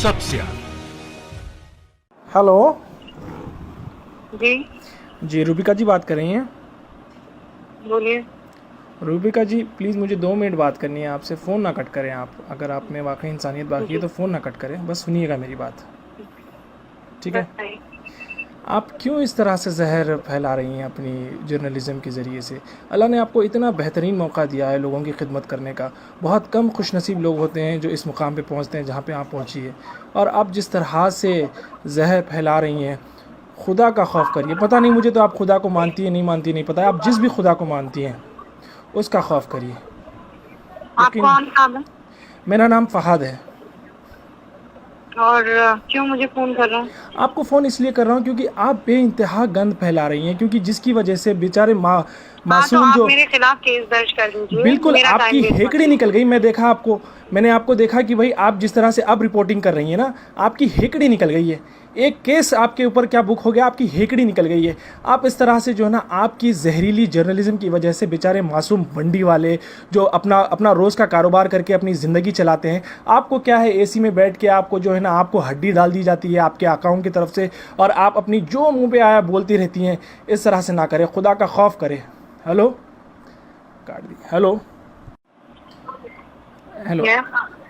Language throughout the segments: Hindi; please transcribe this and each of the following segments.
सबसे आगे। हेलो जी जी, रूबिका जी बात कर रही हैं? बोलिए। रूबिका जी प्लीज़ मुझे 2 मिनट बात करनी है आपसे। फ़ोन ना कट करें आप। अगर आप में वाकई इंसानियत बाकी है जी तो फ़ोन ना कट करें, बस सुनिएगा मेरी बात, ठीक है? बताइए। आप क्यों इस तरह से जहर फैला रही हैं अपनी जर्नलिज़म के ज़रिए से? अल्लाह ने आपको इतना बेहतरीन मौका दिया है लोगों की खिदमत करने का। बहुत कम खुशनसीब लोग होते हैं जो इस मुकाम पे पहुंचते हैं जहां पे आप पहुंची है। और आप जिस तरह से जहर फैला रही हैं, खुदा का खौफ करिए। पता नहीं मुझे तो आप खुदा को मानती है नहीं मानती नहीं पता है। आप जिस भी खुदा को मानती हैं उसका खौफ करिए। आप यकीन, कौन नाम है मेरा नाम फ़हाद है। और क्यों मुझे फोन कर रहा हूँ? आपको फ़ोन इसलिए कर रहा हूँ क्योंकि आप बेइंतहा गंद फैला रही हैं, क्योंकि जिसकी वजह से बेचारे हाँ तो मासूम आप जो मेरे खिलाफ केस दर्ज कर दीजिए। बिल्कुल मेरा आपकी टाइम वेस्ट मत हेकड़ी निकल गई। मैं देखा आपको, मैंने आपको देखा कि भाई आप जिस तरह से अब रिपोर्टिंग कर रही हैं ना, आपकी हेकड़ी निकल गई है। एक केस आपके ऊपर क्या बुक हो गया, आपकी हेकड़ी निकल गई है। आप इस तरह से जो है ना, आपकी जहरीली जर्नलिज्म की वजह से बेचारे मासूम मंडी वाले जो अपना अपना रोज़ का कारोबार करके अपनी ज़िंदगी चलाते हैं, आपको क्या है एसी में बैठ के आपको जो है ना, आपको हड्डी डाल दी जाती है आपके अकाउंट की तरफ से, और आप अपनी जो मुंह पे आया बोलती रहती हैं। इस तरह से ना करें, खुदा का खौफ करें। हेलो, काट दी। हेलो हेलो, है।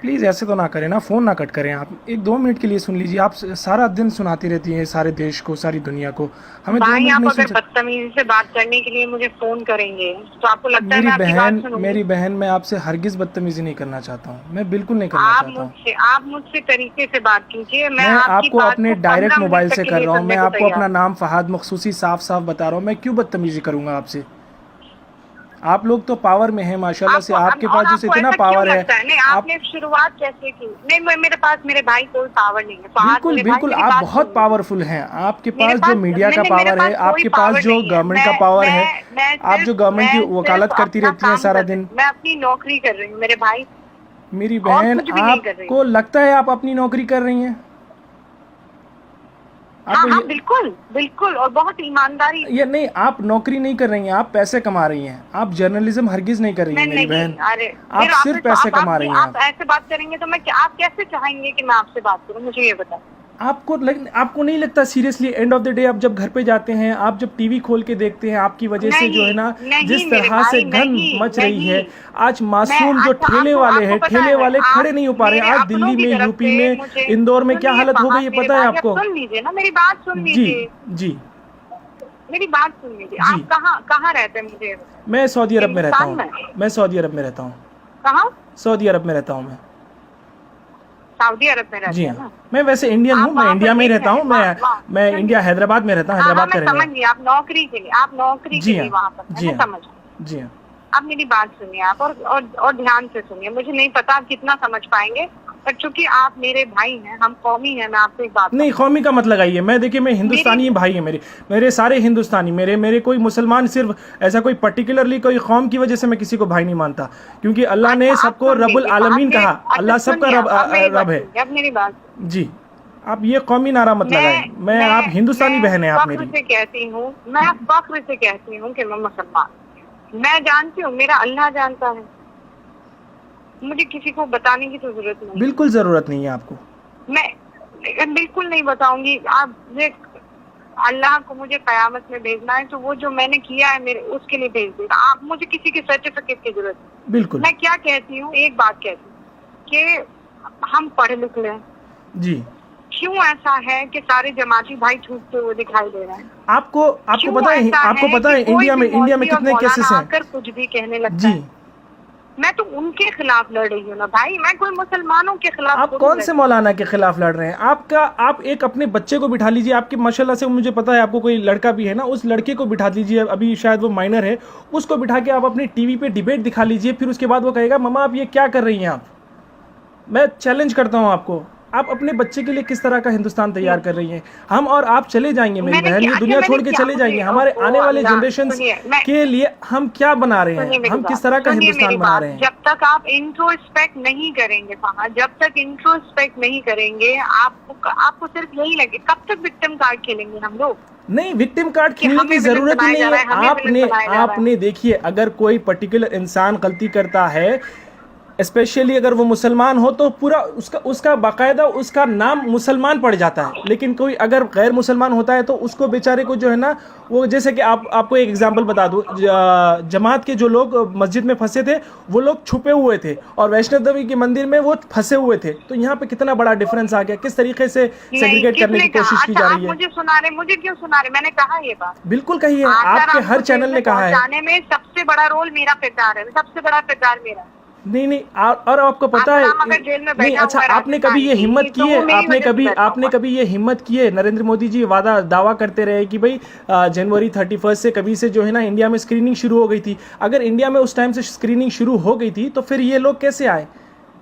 प्लीज़ ऐसे तो ना करें ना, फ़ोन ना कट करें आप। 1-2 मिनट के लिए सुन लीजिए। आप सारा दिन सुनाती रहती हैं सारे देश को, सारी दुनिया को, हमें 2 भाई मिनट आप नहीं सुन अगर सकते? बदतमीजी से बात करने के लिए मुझे फोन करेंगे तो आपको लगता है मैं आपकी बात सुनूंगी? मेरी बहन, मैं आपसे हरगिज़ बदतमीज़ी नहीं करना चाहता हूँ। मैं बिल्कुल नहीं करना चाहता हूँ। आप मुझसे तरीके से बात कीजिए। मैं मैं आपकी आपको बात अपने को डायरेक्ट 15 मोबाइल मिनट से तक के कर लिए रहा हूँ। सुनने मैं को आपको अपना तैयार। नाम फ़हाद मखसूसी साफ साफ बता रहा हूँ। मैं क्यों बदतमीज़ी करूँगा आपसे? आप लोग तो पावर में हैं माशाल्लाह से, आपके और पास जैसे आपको इतना ऐसा क्यों पावर है। लगता है? नहीं, आप आपने शुरुआत कैसे की? नहीं, मेरे पास मेरे भाई कोई पावर नहीं है। फहद बिल्कुल मेरे भाई, बिल्कुल, मेरी आप बात बहुत सुन लीजिए। पावरफुल हैं। आपके मेरे पास जो पास मीडिया का मेरे पावर पास है, कोई आपके पास पावर जो नहीं है। गवर्नमेंट का पावर है, आप जो गवर्नमेंट की मैं सिर्फ वकालत करती अपना रहती हैं काम सारा कर रही दिन। हूँ। मैं अपनी नौकरी कर रही हूँ मेरे भाई, मेरी और बहन, कुछ भी नहीं कर रही हूँ। आपको लगता है आप अपनी नौकरी कर रही हैं? हाँ आपको हाँ, बिल्कुल बिल्कुल, और बहुत ईमानदारी से। ये नहीं, आप नौकरी नहीं कर रही हैं, आप पैसे कमा रही हैं। आप जर्नलिज्म हरगिज़ नहीं कर रही मैं हैं मेरी नहीं, बहन। अरे आप फिर सिर्फ पैसे कमा रही हैं। आप ऐसे बात करेंगे तो आप कैसे चाहेंगे कि मैं आपसे बात करूँ? मुझे ये बताएं। आपको नहीं लगता seriously, end of the day आप जब घर पे जाते हैं, आप जब टीवी खोल के देखते हैं, आपकी वजह से जो है नहीं ना, नहीं जिस मेरे तरह से भाई, गंद नहीं मच रही है, नहीं। आज मैं मासूम जो अच्छा, ठेले आपको वाले आपको हैं, पता ठेले है, वाले आप खड़े नहीं हो पा रहे हैं। मेरे आज अपनों दिल्ली की में, तरफ यूपी से में, मुझे इंदौर में क्या सुनिए। हालत हो गई फहद है मेरे पता है भाई, आप आपको? सुन लीजिए ना, मेरी बात सुन जी लीजिए। जी मेरी बात सुन लीजिए। जी। आप कहाँ कहाँ रहते हैं मुझे ये बताएं? मैं सऊदी अरब में रहता हिंदुस्तान हूँ। में? मैं सऊदी अरब में रहता हूँ। कहाँ? सऊदी अरब में रहता हूँ मैं। सऊदी अरब में जी रहते हैं हाँ, ना? मैं वैसे इंडियन हूँ, आप मैं वहाँ पर इंडिया में ही एक रहता है, हूँ। वहाँ वहाँ मैं सुनिए। इंडिया हैदराबाद में रहता हूँ, हाँ हाँ, हैदराबाद का मैं रहने समझ वाला। गई। आप नौकरी के लिए, आप नौकरी के जी लिए हाँ, वहाँ पर है, जी मैं हाँ, समझ गई। जी हाँ। आप मेरी बात सुनिए आप, और ध्यान से सुनिए। मुझे नहीं पता आप कितना समझ पाएंगे, पर चूंकि आप मेरे भाई हैं, हम कौमी हैं, मैं आपसे एक बात नहीं, कौमी का मत लगाइए। मैं देखिए, मैं हिंदुस्तानी मेरी भाई है मेरे, मेरे सारे हिंदुस्तानी, मेरे कोई मुसलमान, सिर्फ ऐसा कोई पर्टिकुलरली कोई कौम की वजह से मैं किसी को भाई नहीं मानता, क्योंकि अल्लाह ने अच्छा, आप सबको सुन रब्बुल लीजिए। आलमीन कहा। अच्छा अल्लाह सबका सुनिए, रब अब मेरी बात रब है। सुनिए, अब मेरी बात सुनिए। जी, आप ये कौमी नारा मत लगाएं। मैं आप हिंदुस्तानी बहन है आप फख्र मेरी। से कहती हूँ, मैं फख्र से कहती हूँ कि मैं मुसलमान। मैं जानती हूँ, मेरा अल्लाह जानता है। मुझे किसी को बताने की तो जरूरत नहीं। बिल्कुल ज़रूरत नहीं है आपको। मैं बिल्कुल नहीं बताऊंगी। आप अल्लाह को मुझे कयामत में भेजना है तो वो जो मैंने किया है मेरे उसके लिए भेज देगा। आप मुझे किसी के सर्टिफिकेट की जरूरत नहीं। बिल्कुल। मैं क्या कहती हूँ, एक बात कहती हूँ कि हम पढ़े लिख लें। जी, क्यों ऐसा है कि सारे जमाती भाई छूटते हुए दिखाई दे रहे हैं? आपको पता है, आपको पता है इंडिया में कितने केसेस हैं? आकर कुछ भी कहने लगता जी, है। मैं तो उनके खिलाफ लड़ रही हूँ ना भाई, मैं कोई मुसलमानों के खिलाफ आप कौन से मौलाना के खिलाफ लड़ रहे हैं? आप एक अपने बच्चे को बिठा लीजिए, आपके माशाल्लाह से मुझे पता है आपको कोई लड़का भी है ना, उस लड़के को बिठा लीजिए, अभी शायद वो माइनर है, उसको बिठा के आप अपनी टीवी पे डिबेट दिखा लीजिए, फिर उसके बाद वो कहेगा मम्मा आप ये क्या कर रही हैं आप। मैं चैलेंज करता हूँ आपको, आप अपने बच्चे के लिए किस तरह का हिंदुस्तान तैयार कर रही हैं? हम और आप चले जाएंगे मेरी बहन, ये दुनिया छोड़ के चले जाएंगे। हमारे आने वाले जनरेशन के लिए हम क्या बना रहे हैं? हम किस तरह का हिंदुस्तान बना रहे हैं? जब तक आप इंट्रोस्पेक्ट नहीं करेंगे जब तक इंट्रोस्पेक्ट नहीं करेंगे, आपको सिर्फ यही लगे। कब तक विक्टिम कार्ड खेलेंगे हम लोग? नहीं, विक्टिम कार्ड खेलने की जरूरत ही नहीं है। आपने देखिए, अगर कोई पर्टिकुलर इंसान गलती करता है, स्पेशली अगर वो मुसलमान हो तो पूरा उसका बाकायदा उसका नाम मुसलमान पड़ जाता है। लेकिन कोई अगर गैर मुसलमान होता है तो उसको बेचारे को जो है ना, वो जैसे कि आपको एक एग्जांपल बता दूं, जमात के जो लोग मस्जिद में फंसे थे वो लोग छुपे हुए थे और वैष्णो देवी के मंदिर में वो फंसे हुए थे। तो यहाँ पे कितना बड़ा डिफरेंस आ गया, किस तरीके से सेग्रीगेट करने की कोशिश की जा रही है। मुझे सुना रहे, मुझे क्यों सुना रहे? मैंने कहा ये बात, बिल्कुल कही है, आपके हर चैनल ने कहा है। जाने में सबसे बड़ा रोल मेरा किरदार है, सबसे बड़ा किरदार मेरा। नहीं और आपको पता है नहीं, अच्छा आपने कभी ये हिम्मत की है, आपने कभी ये हिम्मत की है? नरेंद्र मोदी जी दावा करते रहे कि भाई जनवरी 31 से कभी से जो है ना इंडिया में स्क्रीनिंग शुरू हो गई थी। अगर इंडिया में उस टाइम से स्क्रीनिंग शुरू हो गई थी तो फिर ये लोग कैसे आए?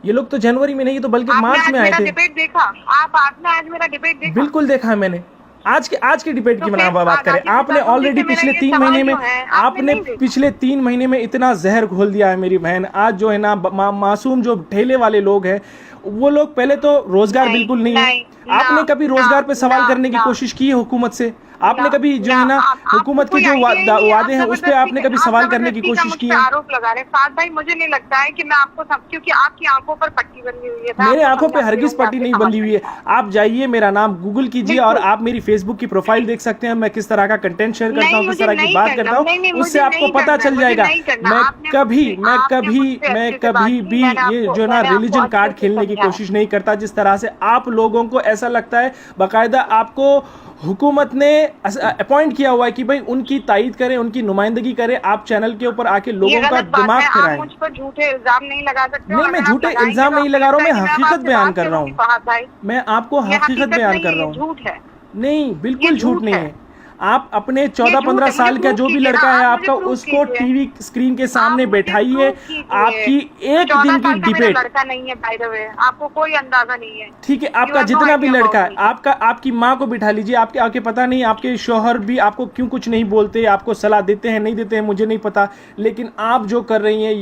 ये लोग तो जनवरी में नहीं तो बल्कि मार्च में आए थे। डिबेट देखा आपने? आज मेरा डिबेट देखा? बिल्कुल देखा है मैंने। आज के डिबेट की बात करें, आपने ऑलरेडी पिछले 3 महीने में पिछले 3 महीने में इतना जहर घोल दिया है मेरी बहन। आज जो है ना मासूम जो ठेले वाले लोग हैं वो लोग, पहले तो रोजगार बिल्कुल नहीं है। आपने कभी रोजगार पे सवाल करने की कोशिश की है हुकूमत से? आपने कभी जो है ना हुकूमत के जो वादे हैं उस पे आपने कभी सवाल करने की कोशिश की है? आरोप लगा रहे साथ भाई, मुझे नहीं लगता है कि मैं आपको क्योंकि आपकी आंखों पर पट्टी बनी हुई है। मेरे आंखों पे हरगिज पट्टी नहीं बनी हुई है। आप जाइए, मेरा नाम गूगल कीजिए और आप मेरी फेसबुक की प्रोफाइल देख सकते हैं। मैं किस तरह का कंटेंट शेयर करता हूँ, किस तरह की बात करता हूँ, उससे आपको पता चल जाएगा। मैं कभी भी ये जो ना रिलीजन कार्ड खेलने की कोशिश नहीं करता। जिस तरह से आप लोगों को ऐसा लगता है, बाकायदा आपको हुकूमत ने अपॉइंट किया हुआ है कि भाई उनकी तायीद करें, उनकी नुमाइंदगी करें, आप चैनल के ऊपर आके लोगों का दिमाग फिराएं। मुझ पर झूठे इल्जाम नहीं लगा सकते। नहीं, मैं झूठे इल्जाम नहीं लगा रहा हूँ, मैं हकीकत बयान कर रहा हूँ। मैं आपको हकीकत बयान कर रहा हूँ। झूठ है? नहीं, बिल्कुल झूठ नहीं है। आप अपने 14-15 साल का जो भी लड़का है आपका, उसको टीवी स्क्रीन के सामने बैठाइए। आपकी एक दिन की डिबेट, लड़का नहीं है बाय द वे, आपको कोई अंदाजा नहीं है। ठीक है, आपका जितना भी लड़का है, आपकी माँ को बिठा लीजिए। आपके पता नहीं आपके शौहर भी आपको क्यों कुछ नहीं बोलते, आपको सलाह देते हैं नहीं देते हैं मुझे नहीं पता, लेकिन आप जो कर रही हैं